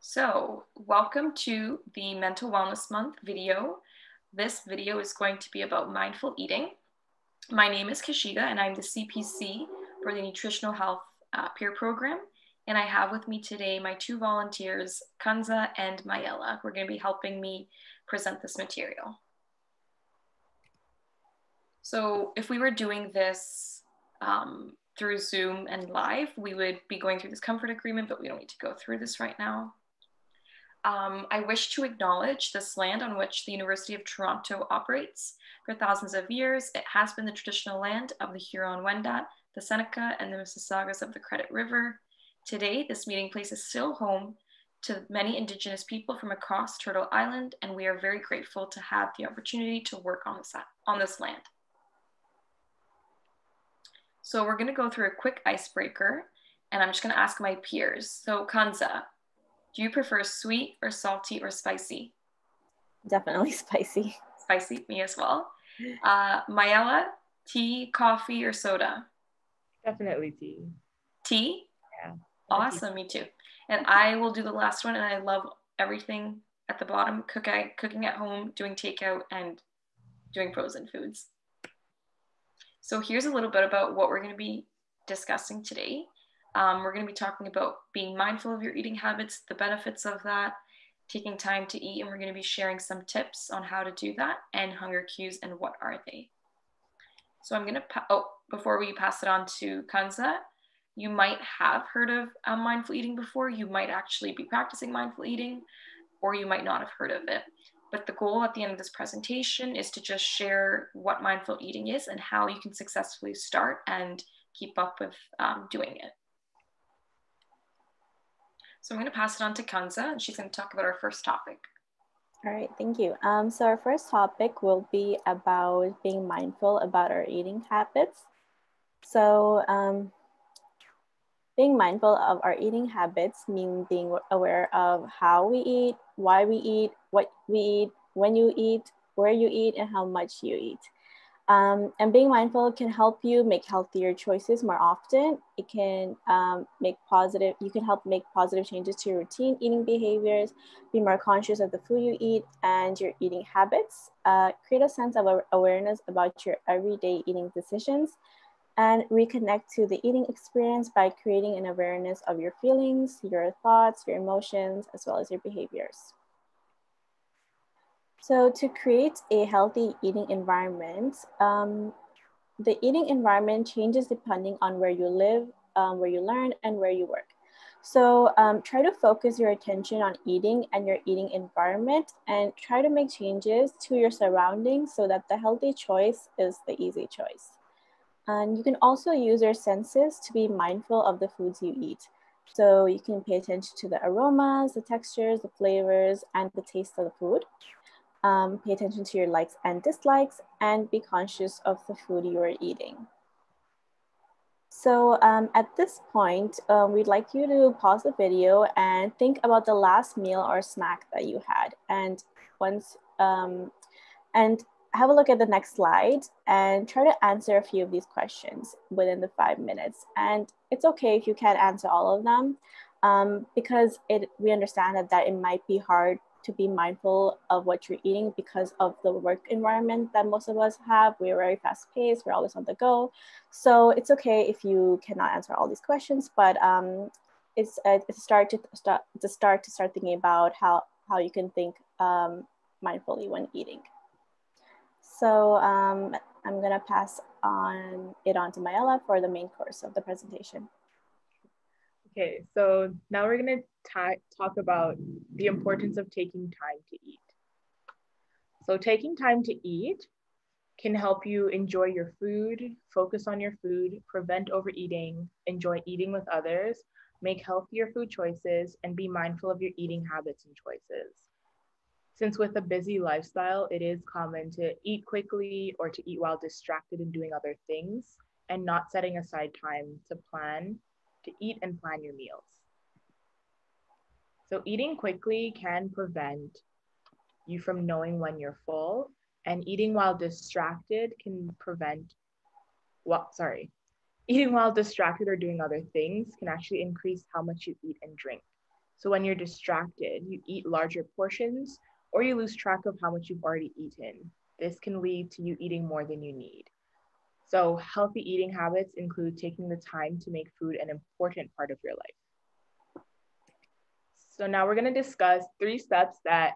So, welcome to the Mental Wellness Month video. This video is going to be about mindful eating. My name is Kashiga and I'm the CPC for the Nutritional Health Peer Program. And I have with me today my two volunteers, Kanza and Mayela, who are going to be helping me present this material. So if we were doing this through Zoom and live, we would be going through this comfort agreement, but we don't need to go through this right now. I wish to acknowledge this land on which the University of Toronto operates. For thousands of years, it has been the traditional land of the Huron-Wendat, the Seneca, and the Mississaugas of the Credit River. Today, this meeting place is still home to many Indigenous people from across Turtle Island, and we are very grateful to have the opportunity to work on this land. So we're going to go through a quick icebreaker, and I'm just going to ask my peers. So Kanza, do you prefer sweet or salty or spicy? Definitely spicy. Spicy, me as well. Mayela, tea, coffee, or soda? Definitely tea. Tea? Yeah. Awesome, me too. And I will do the last one, and I love everything at the bottom, cooking at home, doing takeout, and doing frozen foods. So here's a little bit about what we're going to be discussing today. We're going to be talking about being mindful of your eating habits, the benefits of that, taking time to eat, and we're going to be sharing some tips on how to do that, and hunger cues and what are they. So I'm going to, before we pass it on to Kanza, you might have heard of mindful eating before. You might actually be practicing mindful eating, or you might not have heard of it. But the goal at the end of this presentation is to just share what mindful eating is and how you can successfully start and keep up with doing it. So I'm going to pass it on to Kanza, and she's going to talk about our first topic. All right, thank you. So our first topic will be about being mindful about our eating habits. So being mindful of our eating habits means being aware of how we eat, why we eat, what we eat, when you eat, where you eat, and how much you eat. And being mindful can help you make healthier choices more often. It can you can help make positive changes to your routine eating behaviors, be more conscious of the food you eat and your eating habits, create a sense of awareness about your everyday eating decisions, and reconnect to the eating experience by creating an awareness of your feelings, your thoughts, your emotions, as well as your behaviors. So to create a healthy eating environment, the eating environment changes depending on where you live, where you learn, and where you work. So try to focus your attention on eating and your eating environment, and try to make changes to your surroundings so that the healthy choice is the easy choice. And you can also use your senses to be mindful of the foods you eat. So you can pay attention to the aromas, the textures, the flavors, and the taste of the food. Pay attention to your likes and dislikes, and be conscious of the food you are eating. So at this point, we'd like you to pause the video and think about the last meal or snack that you had. And have a look at the next slide and try to answer a few of these questions within the 5 minutes. And it's okay if you can't answer all of them, because we understand that it might be hard to be mindful of what you're eating because of the work environment that most of us have. We're very fast paced, we're always on the go. So it's okay if you cannot answer all these questions, but it's a start to start thinking about how you can think mindfully when eating. So I'm gonna pass on to Mayela for the main course of the presentation. Okay, so now we're going to talk about the importance of taking time to eat. So taking time to eat can help you enjoy your food, focus on your food, prevent overeating, enjoy eating with others, make healthier food choices, and be mindful of your eating habits and choices. Since with a busy lifestyle, it is common to eat quickly or to eat while distracted and doing other things, and not setting aside time to eat and plan your meals. So eating quickly can prevent you from knowing when you're full, and eating while distracted eating while distracted or doing other things can actually increase how much you eat and drink. So when you're distracted, you eat larger portions or you lose track of how much you've already eaten. This can lead to you eating more than you need. So healthy eating habits include taking the time to make food an important part of your life. So now we're going to discuss 3 steps that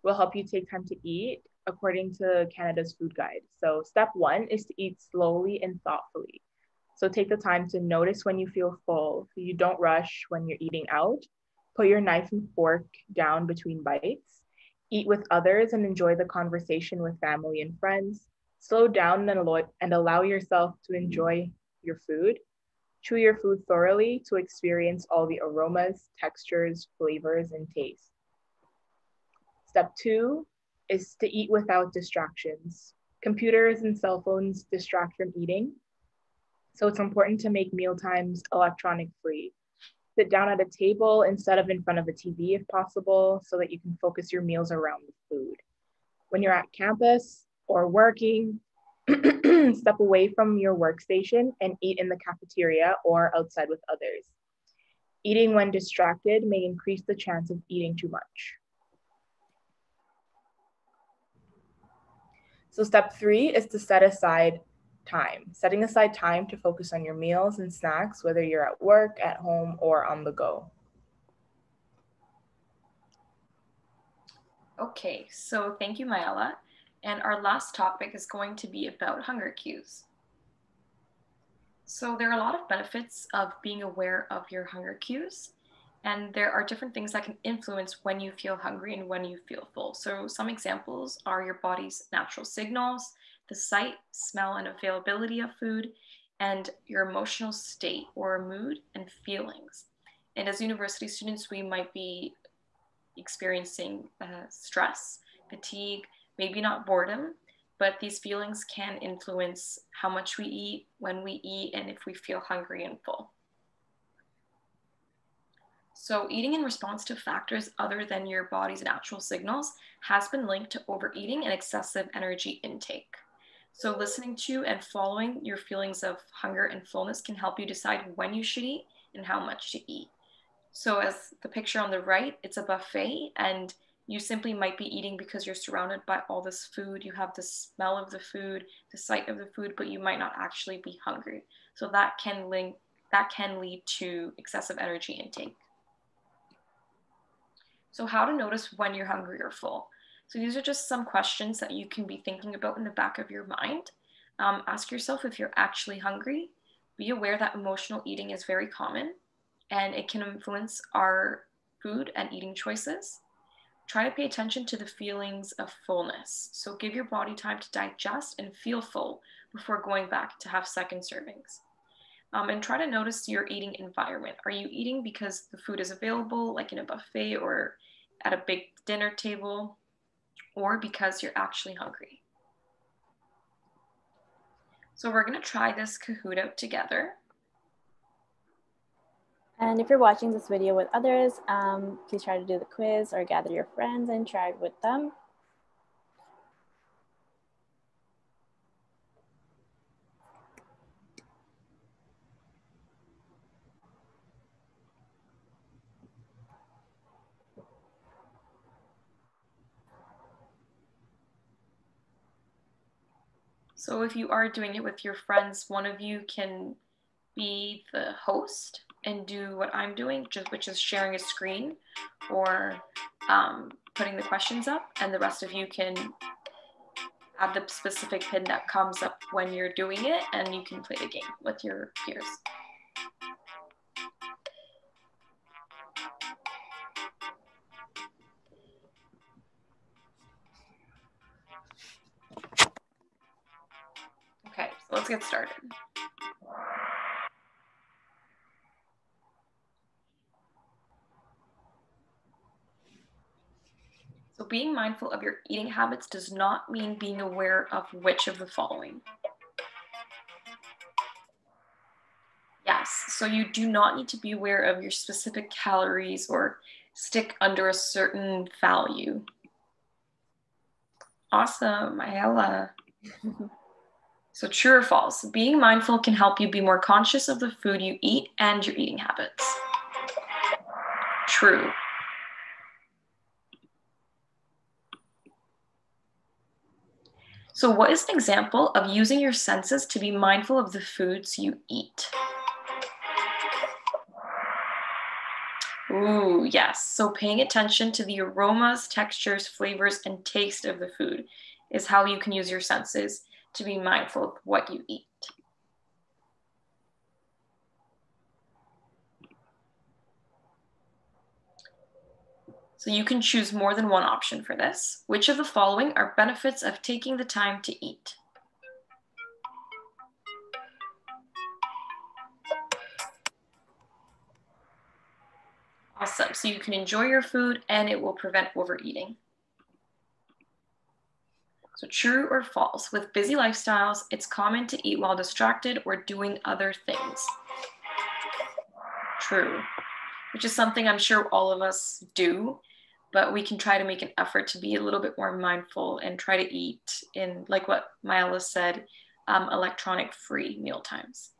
will help you take time to eat according to Canada's food guide. So step 1 is to eat slowly and thoughtfully. So take the time to notice when you feel full. You don't rush when you're eating out. Put your knife and fork down between bites. Eat with others and enjoy the conversation with family and friends. Slow down and allow yourself to enjoy your food. Chew your food thoroughly to experience all the aromas, textures, flavors, and tastes. Step 2 is to eat without distractions. Computers and cell phones distract from eating, so it's important to make meal times electronic free. Sit down at a table instead of in front of a TV if possible, so that you can focus your meals around the food. When you're at campus or working, step away from your workstation and eat in the cafeteria or outside with others. Eating when distracted may increase the chance of eating too much. So step 3 is to set aside time. Setting aside time to focus on your meals and snacks, whether you're at work, at home, or on the go. Okay, so thank you, Mayala. And our last topic is going to be about hunger cues. So there are a lot of benefits of being aware of your hunger cues, and there are different things that can influence when you feel hungry and when you feel full. So some examples are your body's natural signals, the sight, smell, and availability of food, and your emotional state or mood and feelings. And as university students, we might be experiencing stress, fatigue, maybe not boredom, but these feelings can influence how much we eat, when we eat, and if we feel hungry and full. So eating in response to factors other than your body's natural signals has been linked to overeating and excessive energy intake. So listening to and following your feelings of hunger and fullness can help you decide when you should eat and how much to eat. So as the picture on the right, it's a buffet, and you simply might be eating because you're surrounded by all this food. You have the smell of the food, the sight of the food, but you might not actually be hungry. So that can lead to excessive energy intake. So how to notice when you're hungry or full. So these are just some questions that you can be thinking about in the back of your mind. Ask yourself if you're actually hungry. Be aware that emotional eating is very common, and it can influence our food and eating choices. Try to pay attention to the feelings of fullness. So give your body time to digest and feel full before going back to have second servings. And try to notice your eating environment. Are you eating because the food is available, like in a buffet or at a big dinner table, or because you're actually hungry? So we're going to try this Kahoot out together. And if you're watching this video with others, please try to do the quiz or gather your friends and try it with them. So if you are doing it with your friends, one of you can be the host and do what I'm doing, which is sharing a screen or putting the questions up, and the rest of you can add the specific pin that comes up when you're doing it, and you can play the game with your peers. Okay, so let's get started. So being mindful of your eating habits does not mean being aware of which of the following. Yes, so you do not need to be aware of your specific calories or stick under a certain value. Awesome, Ayala. So true or false? Being mindful can help you be more conscious of the food you eat and your eating habits. True. So what is an example of using your senses to be mindful of the foods you eat? Ooh, yes. So paying attention to the aromas, textures, flavors, and taste of the food is how you can use your senses to be mindful of what you eat. So you can choose more than one option for this. Which of the following are benefits of taking the time to eat? Awesome. So you can enjoy your food and it will prevent overeating. So true or false? With busy lifestyles, it's common to eat while distracted or doing other things. True, which is something I'm sure all of us do, but we can try to make an effort to be a little bit more mindful and try to eat in, like what Myla said, electronic-free meal times.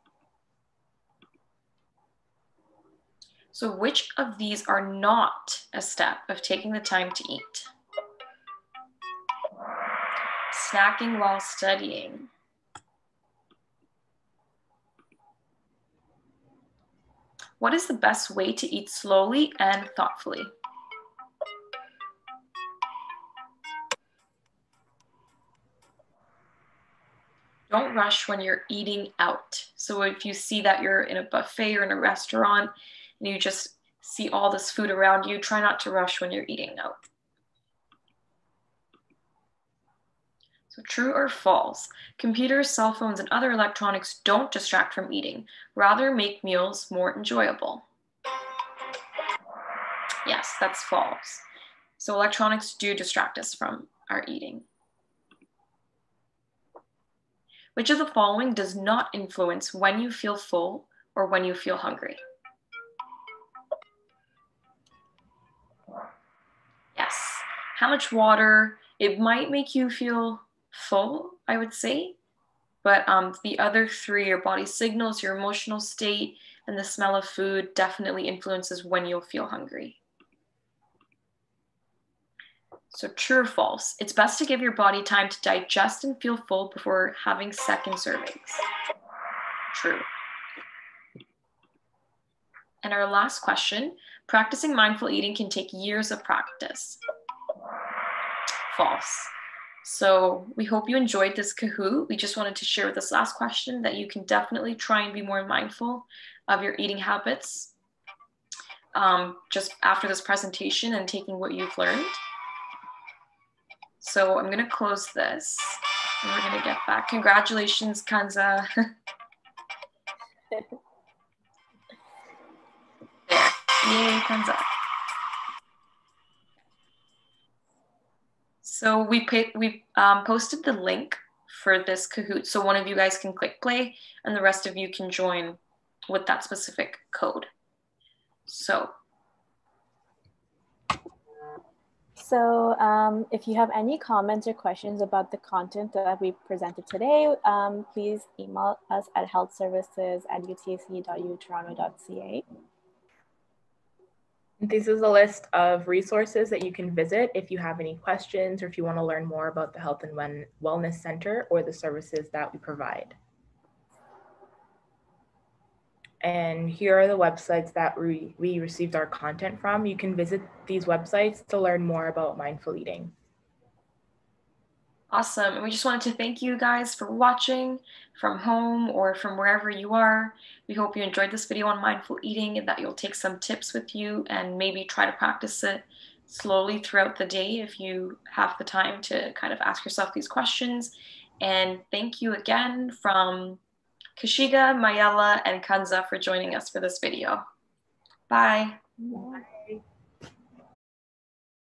So which of these are not a step of taking the time to eat? Snacking while studying. What is the best way to eat slowly and thoughtfully? Don't rush when you're eating out. So if you see that you're in a buffet or in a restaurant and you just see all this food around you, try not to rush when you're eating out. So true or false? Computers, cell phones, and other electronics don't distract from eating, rather make meals more enjoyable. Yes, that's false. So electronics do distract us from our eating. Which of the following does not influence when you feel full or when you feel hungry? Yes. How much water? It might make you feel full, I would say, but the other three, your body signals, your emotional state, and the smell of food definitely influences when you'll feel hungry. So true or false? It's best to give your body time to digest and feel full before having second servings. True. And our last question, practicing mindful eating can take years of practice. False. So we hope you enjoyed this Kahoot. We just wanted to share with this last question that you can definitely try and be more mindful of your eating habits just after this presentation and taking what you've learned. So I'm going to close this and we're going to get back. Congratulations, Kanza. There. Yay, Kanza. So we posted the link for this Kahoot. So one of you guys can click play and the rest of you can join with that specific code. So if you have any comments or questions about the content that we presented today, please email us at healthservices@utc.utoronto.ca. This is a list of resources that you can visit if you have any questions or if you want to learn more about the Health and Wellness Center or the services that we provide. And here are the websites that we received our content from. You can visit these websites to learn more about mindful eating. Awesome. And we just wanted to thank you guys for watching from home or from wherever you are. We hope you enjoyed this video on mindful eating and that you'll take some tips with you and maybe try to practice it slowly throughout the day if you have the time to kind of ask yourself these questions. And thank you again from Kashiga, Mayela, and Kanza for joining us for this video. Bye. Yeah.